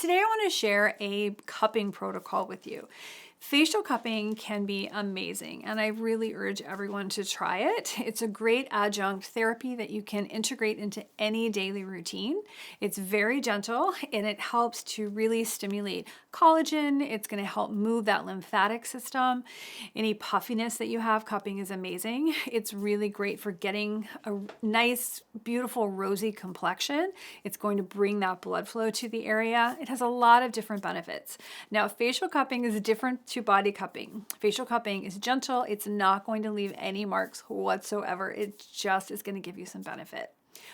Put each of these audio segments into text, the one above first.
Today I want to share a cupping protocol with you. Facial cupping can be amazing, and I really urge everyone to try it. It's a great adjunct therapy that you can integrate into any daily routine. It's very gentle, and it helps to really stimulate collagen. It's going to help move that lymphatic system. Any puffiness that you have, cupping is amazing. It's really great for getting a nice, beautiful, rosy complexion. It's going to bring that blood flow to the area. It has a lot of different benefits. Now, facial cupping is different to body cupping. Facial cupping is gentle. It's not going to leave any marks whatsoever. It just is going to give you some benefit.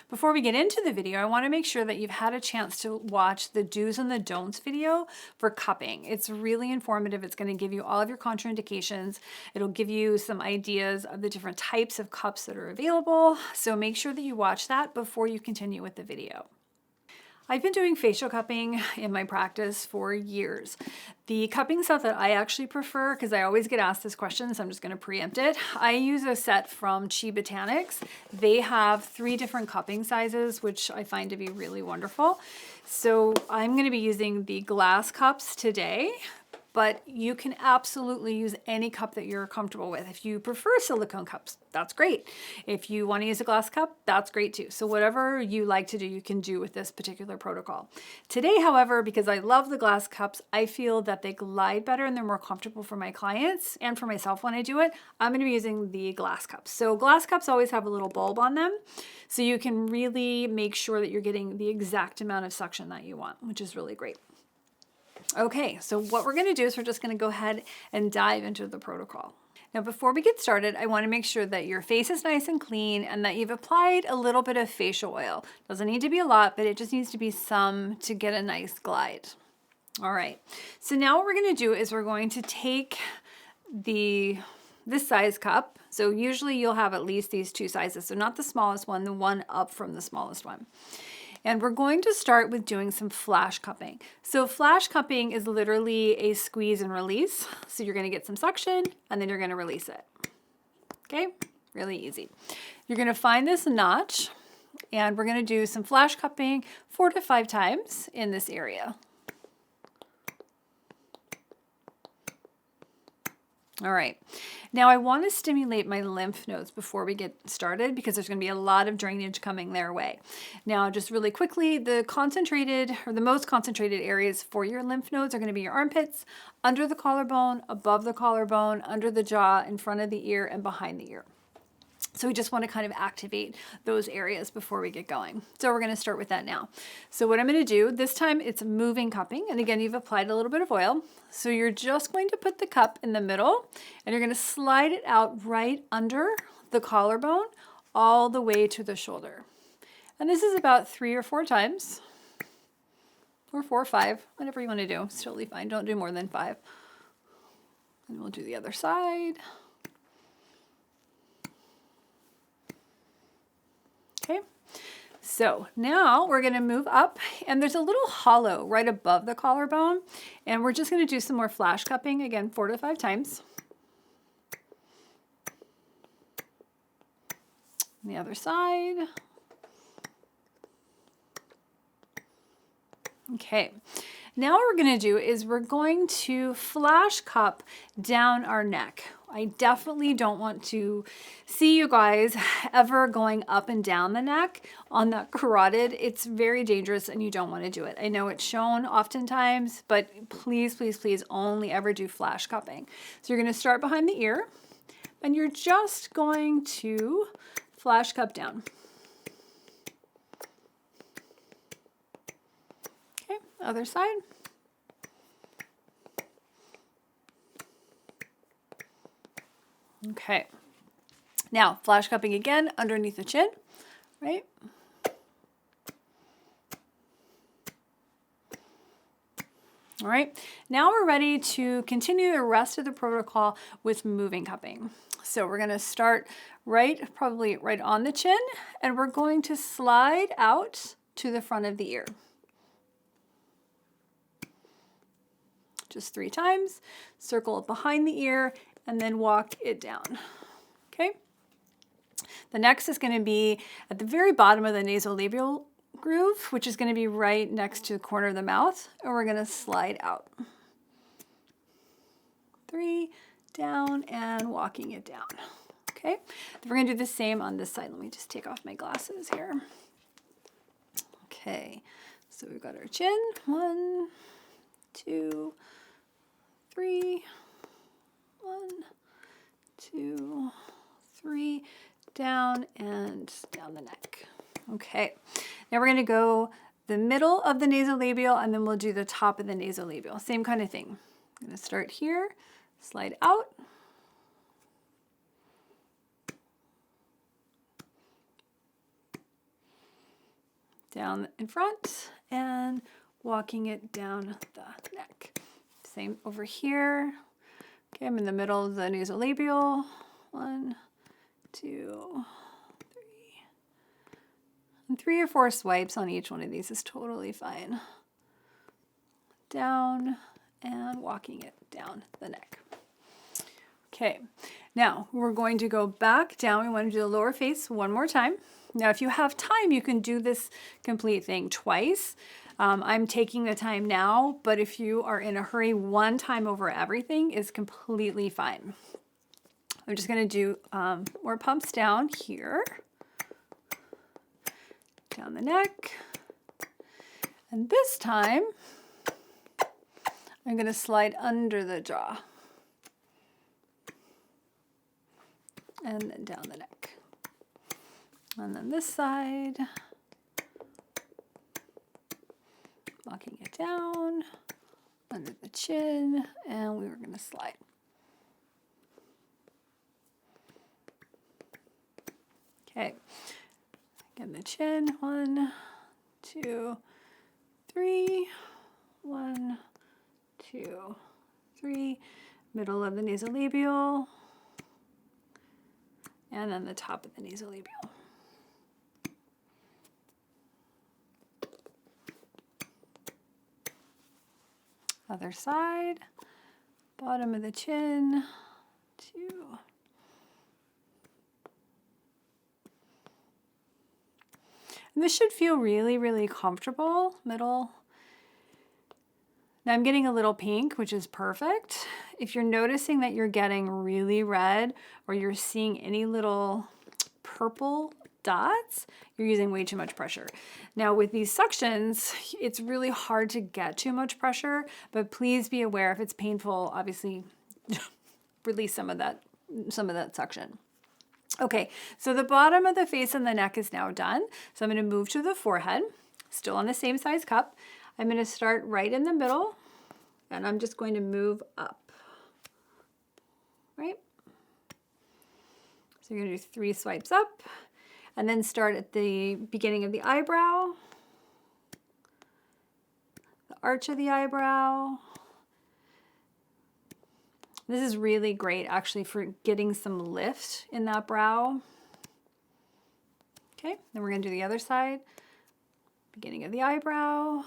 Before we get into the video, I want to make sure that you've had a chance to watch the do's and the don'ts video for cupping. It's really informative. It's going to give you all of your contraindications. It'll give you some ideas of the different types of cups that are available. So make sure that you watch that before you continue with the video. I've been doing facial cupping in my practice for years. The cupping set that I actually prefer, because I always get asked this question, so I'm just going to preempt it. I use a set from Chi Botanics. They have 3 different cupping sizes, which I find to be really wonderful. So I'm going to be using the glass cups today, but you can absolutely use any cup that you're comfortable with. If you prefer silicone cups, that's great. If you want to use a glass cup, that's great too. So whatever you like to do, you can do with this particular protocol. Today, however, because I love the glass cups, I feel that they glide better and they're more comfortable for my clients and for myself when I do it. I'm going to be using the glass cups. So glass cups always have a little bulb on them, so you can really make sure that you're getting the exact amount of suction that you want, which is really great. Okay, so what we're going to do is we're just going to go ahead and dive into the protocol. Now, before we get started, I want to make sure that your face is nice and clean and that you've applied a little bit of facial oil. Doesn't need to be a lot, but it just needs to be some to get a nice glide. All right, so now what we're going to do is we're going to take this size cup. So usually you'll have at least these 2 sizes. So not the smallest one, the one up from the smallest one. And we're going to start with doing some flash cupping. So flash cupping is literally a squeeze and release. So you're going to get some suction and then you're going to release it. Okay, really easy. You're going to find this notch and we're going to do some flash cupping 4 to 5 times in this area. All right, now I want to stimulate my lymph nodes before we get started because there's going to be a lot of drainage coming their way. Now, just really quickly, the most concentrated areas for your lymph nodes are going to be your armpits, under the collarbone, above the collarbone, under the jaw, in front of the ear, and behind the ear. So we just want to kind of activate those areas before we get going. So we're going to start with that now. So what I'm going to do, this time it's moving cupping. And again, you've applied a little bit of oil. So you're just going to put the cup in the middle and you're going to slide it out right under the collarbone all the way to the shoulder. And this is about 3 or 4 times, or 4 or 5, whatever you want to do. It's totally fine. Don't do more than 5. And we'll do the other side. Okay, so now we're going to move up and there's a little hollow right above the collarbone and we're just going to do some more flash cupping, again 4 to 5 times. On the other side. Okay, now what we're going to do is we're going to flash cup down our neck. I definitely don't want to see you guys ever going up and down the neck on that carotid. It's very dangerous and you don't want to do it. I know it's shown oftentimes, but please, please, please only ever do flash cupping. So you're going to start behind the ear and you're just going to flash cup down. Okay, other side. Okay, now flash cupping again underneath the chin, right? All right, now we're ready to continue the rest of the protocol with moving cupping. So we're going to start probably right on the chin, and we're going to slide out to the front of the ear. Just 3 times, circle behind the ear, and then walk it down, okay? The next is going to be at the very bottom of the nasolabial groove, which is going to be right next to the corner of the mouth, and we're going to slide out. 3, down, and walking it down. Okay, we're going to do the same on this side. Let me just take off my glasses here. Okay, so we've got our chin. 1, 2, 3. 1, 2, 3, down and down the neck. Okay, now we're going to go the middle of the nasolabial and then we'll do the top of the nasolabial. Same kind of thing. I'm going to start here, slide out. Down in front and walking it down the neck. Same over here. Okay, I'm in the middle of the nasolabial. 1, 2, 3. And 3 or 4 swipes on each one of these is totally fine. Down and walking it down the neck. Okay, now we're going to go back down. We want to do the lower face one more time. Now, if you have time, you can do this complete thing twice. I'm taking the time now, but if you are in a hurry, one time over everything is completely fine. I'm just going to do more pumps down here, down the neck. And this time, I'm going to slide under the jaw and then down the neck. And then this side, walking it down, under the chin, and we were going to slide. Okay, again the chin, 1, 2, 3, 1, 2, 3, middle of the nasolabial, and then the top of the nasolabial. Other side, bottom of the chin, 2. And this should feel really, really comfortable, middle. Now I'm getting a little pink, which is perfect. If you're noticing that you're getting really red or you're seeing any little purple dots, you're using way too much pressure. Now with these suctions, it's really hard to get too much pressure, but please be aware if it's painful, obviously release some of that suction. Okay, so the bottom of the face and the neck is now done. So I'm going to move to the forehead, still on the same size cup. I'm going to start right in the middle, and I'm just going to move up, right? So you're going to do 3 swipes up, and then start at the beginning of the eyebrow, the arch of the eyebrow. This is really great actually for getting some lift in that brow. Okay, then we're going to do the other side, beginning of the eyebrow.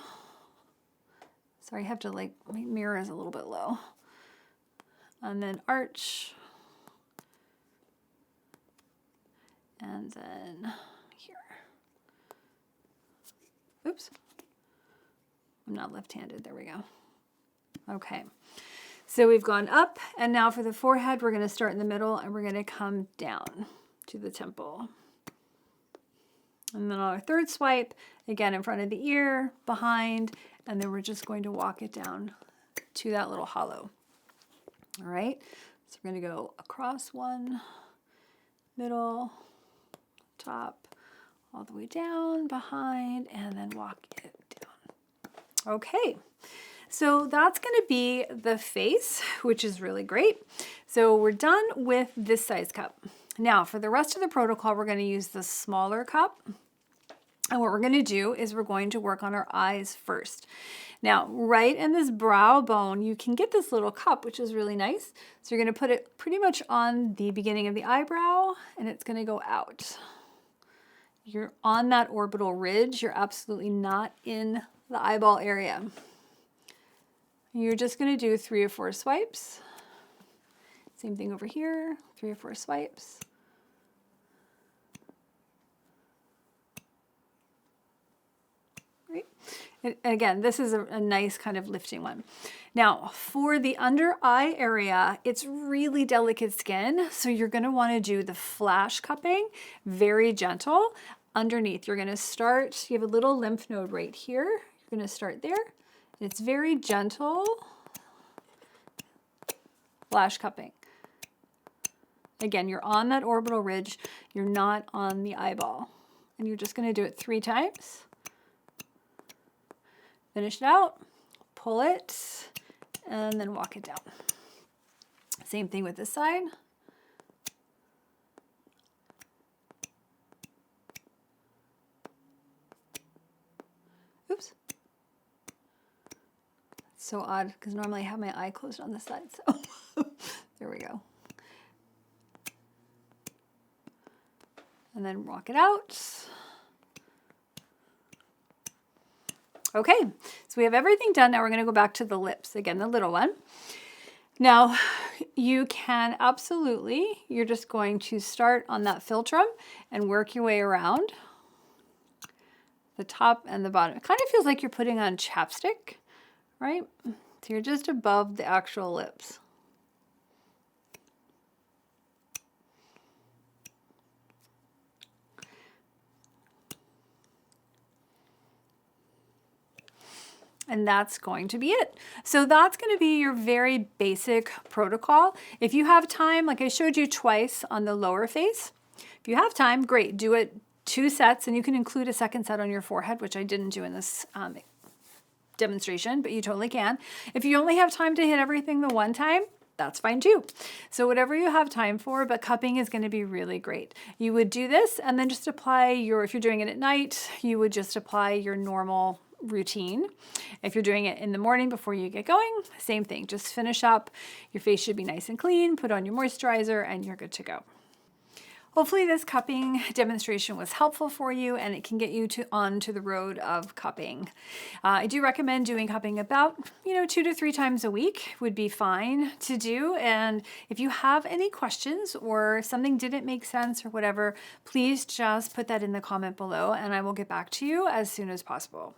Sorry, I have to my mirror is a little bit low. And then arch. And then here. Oops. I'm not left-handed. There we go. Okay. So we've gone up, and now for the forehead, we're going to start in the middle, and we're going to come down to the temple. And then on our third swipe, again in front of the ear, behind, and then we're just going to walk it down to that little hollow. All right, so we're going to go across one, middle, top, all the way down, behind, and then walk it down. Okay, so that's going to be the face, which is really great. So we're done with this size cup. Now for the rest of the protocol, we're going to use the smaller cup. And what we're going to do is we're going to work on our eyes first. Now, right in this brow bone, you can get this little cup, which is really nice. So you're going to put it pretty much on the beginning of the eyebrow, and it's going to go out. You're on that orbital ridge. You're absolutely not in the eyeball area. You're just going to do 3 or 4 swipes. Same thing over here, 3 or 4 swipes. Again, this is a nice kind of lifting one. Now, for the under eye area, it's really delicate skin, so you're going to want to do the flash cupping, very gentle. Underneath, you're going to start, you have a little lymph node right here. You're going to start there. It's very gentle flash cupping. Again, you're on that orbital ridge, you're not on the eyeball. And you're just going to do it 3 times. Finish it out, pull it, and then walk it down. Same thing with this side. Oops. It's so odd because normally I have my eye closed on this side, so there we go. And then walk it out. Okay, so we have everything done. Now we're going to go back to the lips. Again, the little one. Now, you can absolutely, you're just going to start on that philtrum and work your way around the top and the bottom. It kind of feels like you're putting on chapstick, right? So you're just above the actual lips. And that's going to be it. So that's going to be your very basic protocol. If you have time, like I showed you twice on the lower face, if you have time, great, do it 2 sets, and you can include a second set on your forehead, which I didn't do in this demonstration, but you totally can. If you only have time to hit everything the one time, that's fine too. So whatever you have time for, but cupping is going to be really great. You would do this and then just apply your, if you're doing it at night, you would just apply your normal routine. If you're doing it in the morning before you get going, same thing. Just finish up. Your face should be nice and clean. Put on your moisturizer and you're good to go. Hopefully this cupping demonstration was helpful for you and it can get you onto the road of cupping. I do recommend doing cupping about, 2 to 3 times a week would be fine to do. And if you have any questions or something didn't make sense or whatever, please just put that in the comment below and I will get back to you as soon as possible.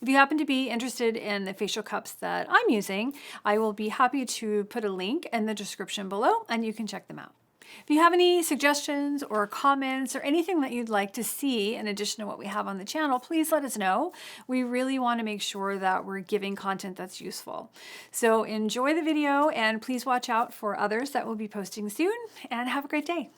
If you happen to be interested in the facial cups that I'm using, I will be happy to put a link in the description below and you can check them out. If you have any suggestions or comments or anything that you'd like to see in addition to what we have on the channel, please let us know. We really want to make sure that we're giving content that's useful. So enjoy the video and please watch out for others that we'll be posting soon and have a great day.